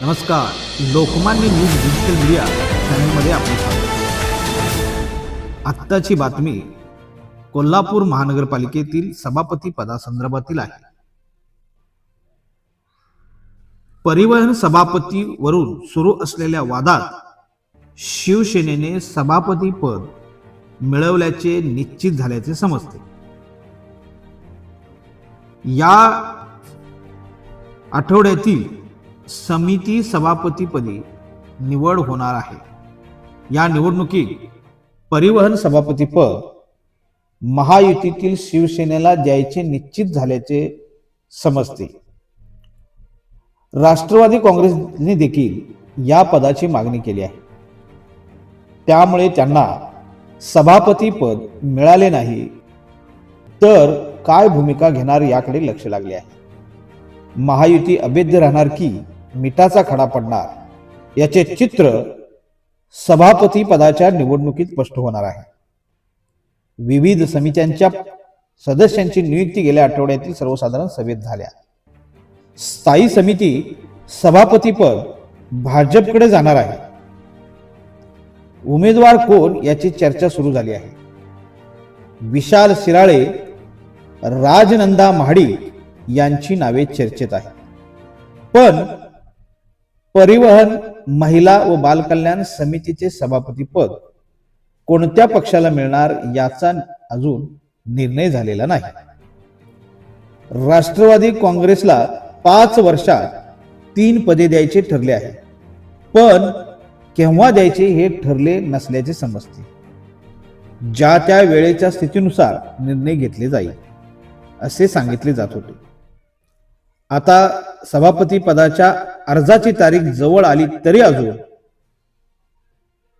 नमस्कार. Lokmanya news digital media चॅनलमध्ये आपले स्वागत. आत्ताची बातमी कोल्हापूर महानगरपालिकेतील सभापती पदासंदर्भातील आहे. परिवहन सभापती वरून सुरू असलेल्या वादात शिवसेनेने सभापती पद मिळवल्याचे निश्चित झाल्याचे समजते. या आठवड्यातील समिती सभापतीपदी निवड होणार आहे. या निवडणुकीत परिवहन सभापतीपद महायुतीतील शिवसेनेला द्यायचे निश्चित झाल्याचे समजते. राष्ट्रवादी काँग्रेसने देखील या पदाची मागणी केली आहे. त्यामुळे त्यांना सभापती पद मिळाले नाही तर काय भूमिका घेणार याकडे लक्ष लागले आहे. महायुती अभेद्य राहणार की मिठाचा खडा पडणार याचे चित्र सभापती पदाच्या निवडणुकीत स्पष्ट होणार आहे. विविध समित्यांच्या सदस्यांची नियुक्ती गेल्या आठवड्यातील सर्वसाधारण सभेत झाल्या. स्थायी समिती सभापतीपद भाजपकडे जाणार आहे. उमेदवार कोण याची चर्चा सुरू झाली आहे. विशाल शिराळे, राजनंदा महाडिक यांची नावे चर्चेत आहेत. पण परिवहन, महिला व बालकल्याण समितीचे सभापती पद कोणत्या पक्षाला मिळणार याचा अजून निर्णय झालेला नाही. राष्ट्रवादी काँग्रेसला 5 वर्षात 3 पदे द्यायचे ठरले आहे. पण केव्हा द्यायचे हे ठरले नसल्याचे समजते. ज्या त्या वेळेच्या स्थितीनुसार निर्णय घेतले जाईल असे सांगितले जात होते. आता सभापती पदाच्या अर्जाची तारीख जवळ आली तरी अजून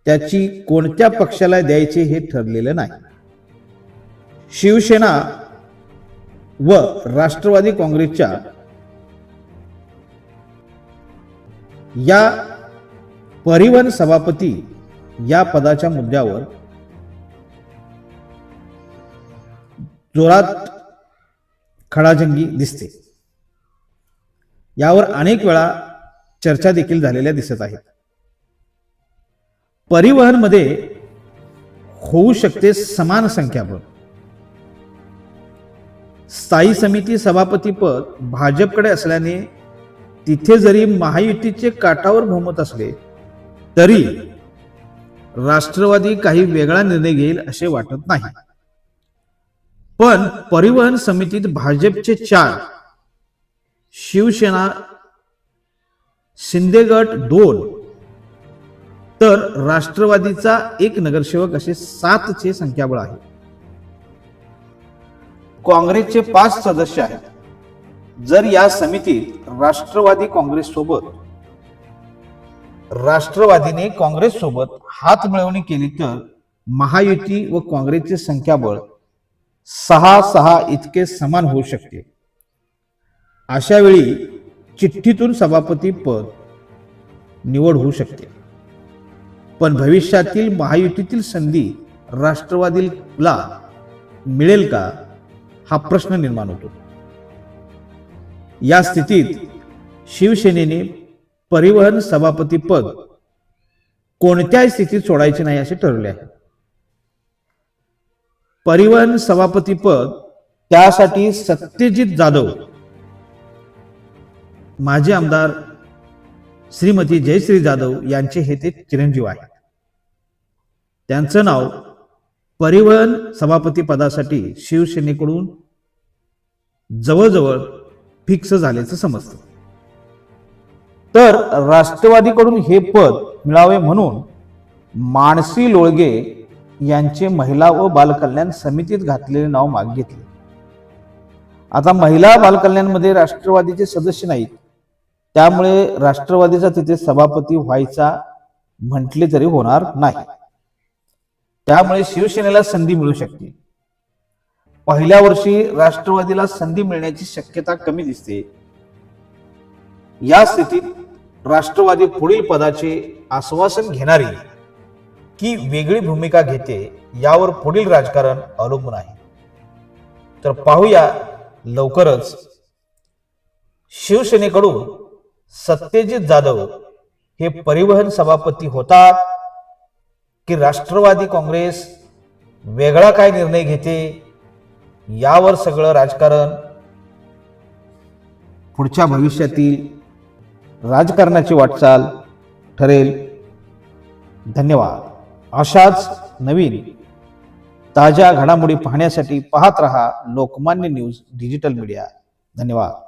त्याची कोणत्या पक्षाला द्यायचे हे ठरलेले नाही. शिवसेना व राष्ट्रवादी काँग्रेसच्या या परिवहन सभापती या पदाच्या मुद्द्यावर जोरात खडाजंगी दिसते. यावर अनेक वेळा चर्चा देखील झालेल्या दिसत आहेत. परिवहन मध्ये होऊ शकते समान संख्याबळ. स्थायी समिती सभापती पद भाजपकडे असल्याने तिथे जरी महायुतीचे काठावर बहुमत असले तरी राष्ट्रवादी काही वेगळा निर्णय घेईल असे वाटत नाही. पण परिवहन समितीत भाजपचे 4, शिवसेना शिंदे गट 2 तर राष्ट्रवादीचा 1 नगरसेवक असे 7चे संख्याबळ आहे. काँग्रेसचे 5 सदस्य आहेत. जर या समितीत राष्ट्रवादीने काँग्रेस सोबत हात मिळवणी केली तर महायुती व काँग्रेसचे संख्याबळ 6-6 इतके समान होऊ शकते. अशा वेळी चिठ्ठीतून सभापती पद निवड होऊ शकते. पण भविष्यातील महायुतीतील संधी राष्ट्रवादीला मिळेल का हा प्रश्न निर्माण होतो. या स्थितीत शिवसेनेने परिवहन सभापती पद कोणत्याही स्थितीत सोडायचे नाही असे ठरवले आहे. परिवहन सभापती पद त्यासाठी सत्यजित जाधव, माजी आमदार श्रीमती जयश्री जाधव यांचे हे ते चिरंजीव आहेत. त्यांचं नाव परिवहन सभापती पदासाठी शिवसेनेकडून जवळजवळ फिक्स झाल्याचं समजतं. तर राष्ट्रवादीकडून हे पद मिळावे म्हणून मानसी लोळगे यांचे महिला व बालकल्याण समितीत घातलेले नाव मागे घेतले. आता महिला बालकल्याण मध्ये राष्ट्रवादीचे सदस्य नाहीत. त्यामुळे राष्ट्रवादीचा तिथे सभापती व्हायचा म्हटले तरी होणार नाही. त्यामुळे शिवसेनेला संधी मिळू शकते. पहिल्या वर्षी राष्ट्रवादीला संधी मिळण्याची शक्यता कमी दिसते. या स्थितीत राष्ट्रवादी पुढील पदाचे आश्वासन घेणारी की वेगळी भूमिका घेते यावर पुढील राजकारण अवलंबून आहे. तर पाहूया लवकरच शिवसेनेकडून सत्यजित जाधव हे परिवहन सभापती होतात की राष्ट्रवादी काँग्रेस वेगळा काय निर्णय घेते, यावर सगळं राजकारण, पुढच्या भविष्यातील राजकारणाची वाटचाल ठरेल. धन्यवाद. अशाच नवीन ताज्या घडामोडी पाहण्यासाठी पाहत रहा लोकमान्य न्यूज डिजिटल मीडिया. धन्यवाद.